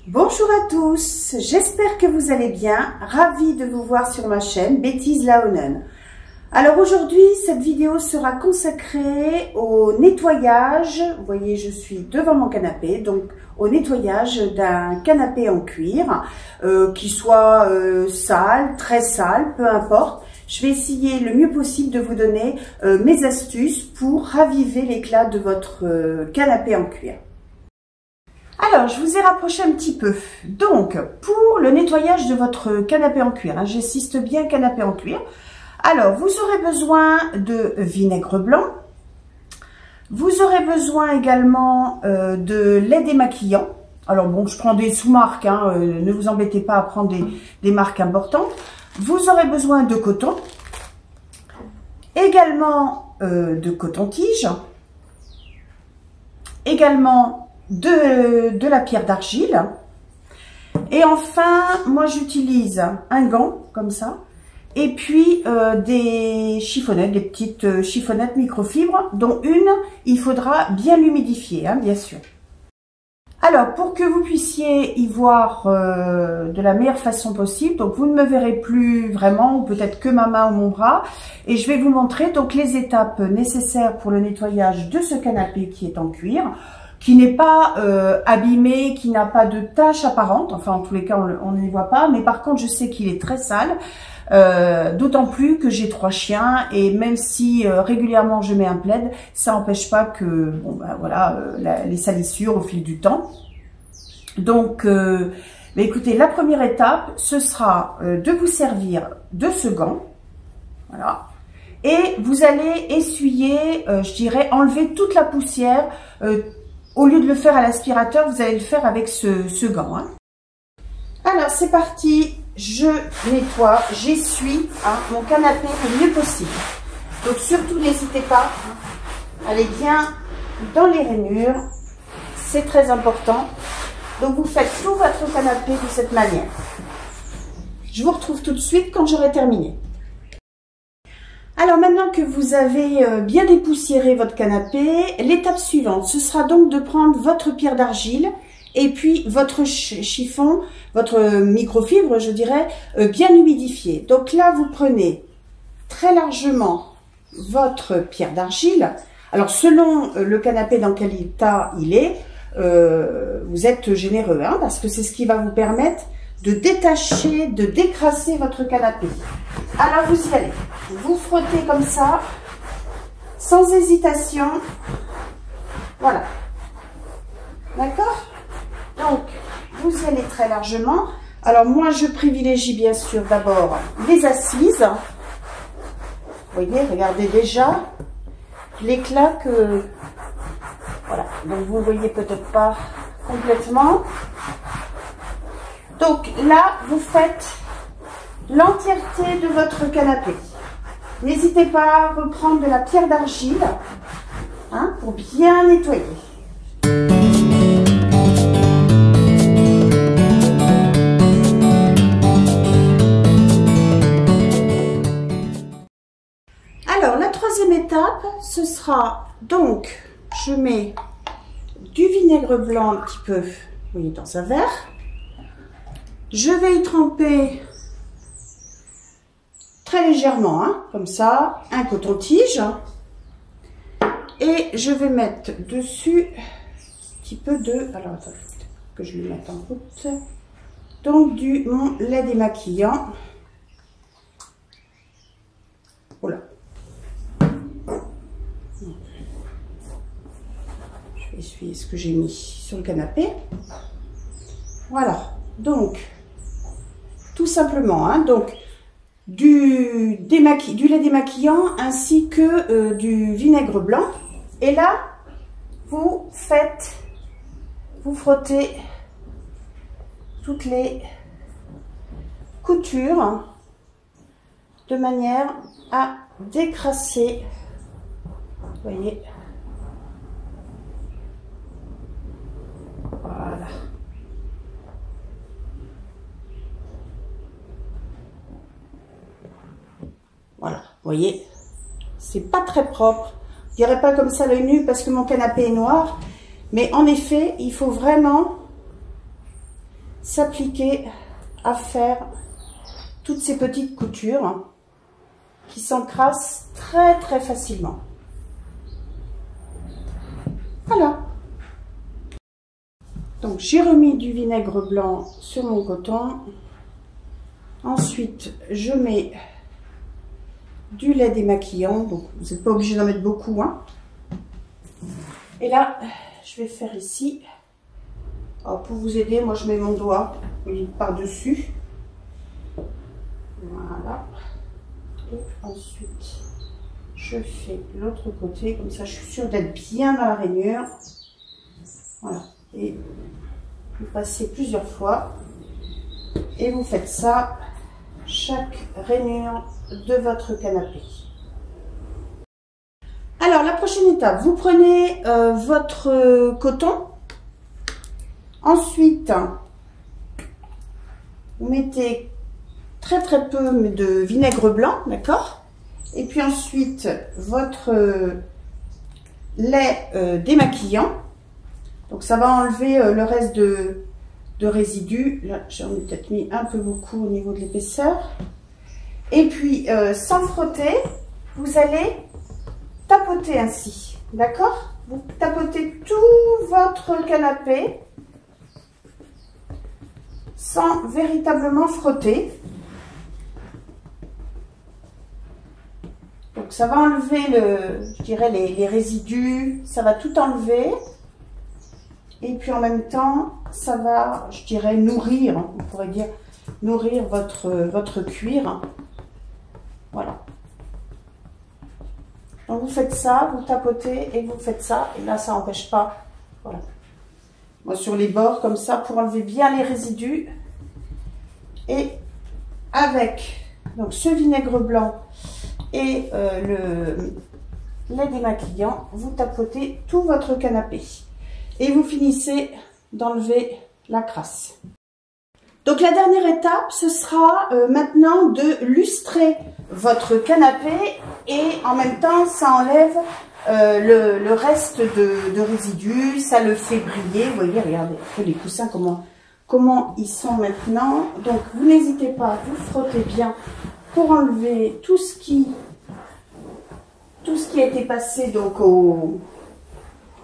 Bonjour à tous, j'espère que vous allez bien, ravie de vous voir sur ma chaîne Betty's Laonen. Alors aujourd'hui, cette vidéo sera consacrée au nettoyage, vous voyez je suis devant mon canapé, donc au nettoyage d'un canapé en cuir, qui soit sale, très sale, peu importe. Je vais essayer le mieux possible de vous donner mes astuces pour raviver l'éclat de votre canapé en cuir. Alors, je vous ai rapproché un petit peu. Donc, pour le nettoyage de votre canapé en cuir, hein, j'insiste bien canapé en cuir. Alors, vous aurez besoin de vinaigre blanc. Vous aurez besoin également de lait démaquillant. Alors bon, je prends des sous-marques, hein, ne vous embêtez pas à prendre des marques importantes. Vous aurez besoin de coton. Également de coton-tige. Également de la pierre d'argile. Et enfin, moi j'utilise un gant comme ça. Et puis des chiffonnettes, des petites chiffonnettes microfibres, dont une, il faudra bien l'humidifier, hein, bien sûr. Alors, pour que vous puissiez y voir de la meilleure façon possible, donc vous ne me verrez plus vraiment, ou peut-être que ma main ou mon bras, et je vais vous montrer donc les étapes nécessaires pour le nettoyage de ce canapé qui est en cuir, qui n'est pas abîmé, qui n'a pas de taches apparentes, enfin en tous les cas on ne les voit pas, mais par contre je sais qu'il est très sale, d'autant plus que j'ai 3 chiens et même si régulièrement je mets un plaid, ça n'empêche pas que bon ben voilà les salissures au fil du temps. Donc écoutez, la première étape ce sera de vous servir de ce gant, voilà. Et vous allez essuyer, je dirais enlever toute la poussière. Au lieu de le faire à l'aspirateur, vous allez le faire avec ce gant. Hein. Alors, c'est parti. Je nettoie, j'essuie mon canapé le mieux possible. Donc, surtout, n'hésitez pas à aller bien dans les rainures. C'est très important. Donc, vous faites tout votre canapé de cette manière. Je vous retrouve tout de suite quand j'aurai terminé. Alors maintenant que vous avez bien dépoussiéré votre canapé, l'étape suivante, ce sera donc de prendre votre pierre d'argile et puis votre chiffon, votre microfibre, je dirais, bien humidifié. Donc là, vous prenez très largement votre pierre d'argile. Alors selon le canapé dans quel état il est, vous êtes généreux, hein, parce que c'est ce qui va vous permettre de détacher, de décrasser votre canapé. Alors vous y allez, vous frottez comme ça, sans hésitation, voilà, d'accord? Donc, vous y allez très largement. Alors moi, je privilégie bien sûr d'abord les assises. Vous voyez, regardez déjà l'éclat que... Voilà, donc vous ne voyez peut-être pas complètement. Donc là, vous faites l'entièreté de votre canapé. N'hésitez pas à reprendre de la pierre d'argile hein, pour bien nettoyer. Alors, la troisième étape, ce sera donc, je mets du vinaigre blanc un petit peu, vous voyez, dans un verre. Je vais y tremper très légèrement, hein, comme ça, un coton-tige. Et je vais mettre dessus un petit peu de... Alors, attends, que je le mette en route. Donc, mon lait démaquillant. Voilà. Je vais essuyer ce que j'ai mis sur le canapé. Voilà. Donc, tout simplement, hein, donc du lait démaquillant ainsi que du vinaigre blanc. Et là, vous frottez toutes les coutures de manière à décrasser, vous voyez, voilà. Voilà, vous voyez, c'est pas très propre. Je dirais pas comme ça l'œil nu parce que mon canapé est noir, mais en effet, il faut vraiment s'appliquer à faire toutes ces petites coutures qui s'encrassent très très facilement. Voilà. Donc j'ai remis du vinaigre blanc sur mon coton. Ensuite je mets du lait démaquillant. Donc vous n'êtes pas obligé d'en mettre beaucoup, hein. Et là je vais faire ici. Alors, pour vous aider, moi je mets mon doigt par-dessus. Voilà. Et ensuite, je fais l'autre côté, comme ça je suis sûre d'être bien dans la rainure. Voilà. Et vous passez plusieurs fois. Et vous faites ça chaque rainure de votre canapé. Alors, la prochaine étape, vous prenez votre coton. Ensuite, vous mettez très très peu de vinaigre blanc, d'accord? Et puis ensuite, votre lait démaquillant. Donc ça va enlever le reste de résidus. Là, j'en ai peut-être mis un peu beaucoup au niveau de l'épaisseur. Et puis, sans frotter, vous allez tapoter ainsi, d'accord? Vous tapotez tout votre canapé sans véritablement frotter. Donc ça va enlever je dirais les résidus, ça va tout enlever. Et puis en même temps, ça va, je dirais, nourrir, on pourrait dire, nourrir votre cuir. Voilà. Donc vous faites ça, vous tapotez et vous faites ça. Et là, ça n'empêche pas. Voilà. Moi, sur les bords, comme ça, pour enlever bien les résidus. Et avec donc, ce vinaigre blanc et le lait démaquillant, vous tapotez tout votre canapé. Et vous finissez d'enlever la crasse. Donc la dernière étape, ce sera maintenant de lustrer votre canapé et en même temps, ça enlève le reste de résidus, ça le fait briller. Vous voyez, regardez, les coussins, comment ils sont maintenant. Donc vous n'hésitez pas, vous frottez bien pour enlever tout ce qui a été passé donc au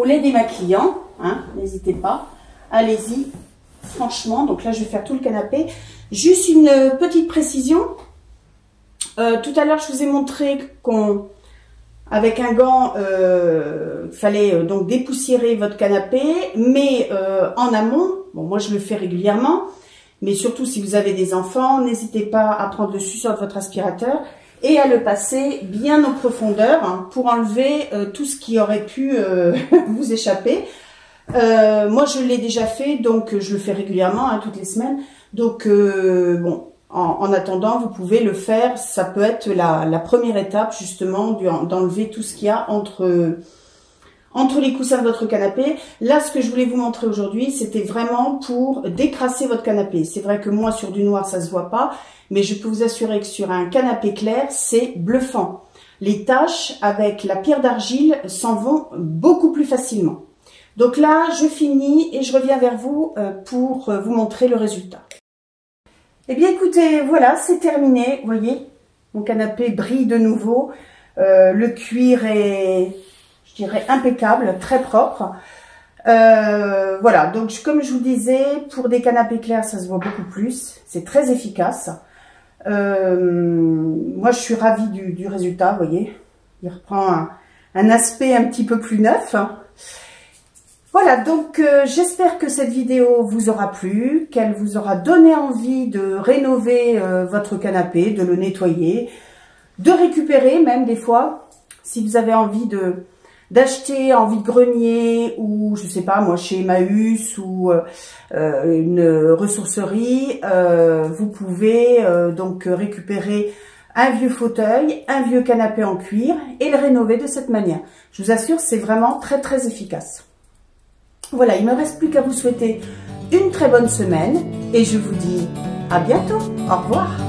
lait démaquillant. Hein, n'hésitez pas, allez-y, franchement. Donc là je vais faire tout le canapé. Juste une petite précision, tout à l'heure je vous ai montré qu'avec un gant fallait donc dépoussiérer votre canapé, mais en amont, bon moi je le fais régulièrement, mais surtout si vous avez des enfants, n'hésitez pas à prendre le suçoir de votre aspirateur et à le passer bien en profondeur, hein, pour enlever tout ce qui aurait pu vous échapper. Moi je l'ai déjà fait, donc je le fais régulièrement, hein, toutes les semaines. Donc bon, en attendant, vous pouvez le faire. Ça peut être la première étape justement d'enlever tout ce qu'il y a entre les coussins de votre canapé. Là, ce que je voulais vous montrer aujourd'hui, c'était vraiment pour décrasser votre canapé. C'est vrai que moi, sur du noir, ça se voit pas, mais je peux vous assurer que sur un canapé clair, c'est bluffant. Les taches avec la pierre d'argile s'en vont beaucoup plus facilement. Donc là, je finis et je reviens vers vous pour vous montrer le résultat. Eh bien, écoutez, voilà, c'est terminé. Vous voyez, mon canapé brille de nouveau. Le cuir est, je dirais, impeccable, très propre. Voilà, donc comme je vous disais, pour des canapés clairs, ça se voit beaucoup plus. C'est très efficace. Moi, je suis ravie du résultat, vous voyez. Il reprend un aspect un petit peu plus neuf. Voilà, donc j'espère que cette vidéo vous aura plu, qu'elle vous aura donné envie de rénover votre canapé, de le nettoyer, de récupérer même des fois, si vous avez envie d'acheter en vide-grenier ou je sais pas moi chez Emmaüs ou une ressourcerie, vous pouvez donc récupérer un vieux fauteuil, un vieux canapé en cuir et le rénover de cette manière. Je vous assure, c'est vraiment très très efficace. Voilà, il ne me reste plus qu'à vous souhaiter une très bonne semaine et je vous dis à bientôt. Au revoir.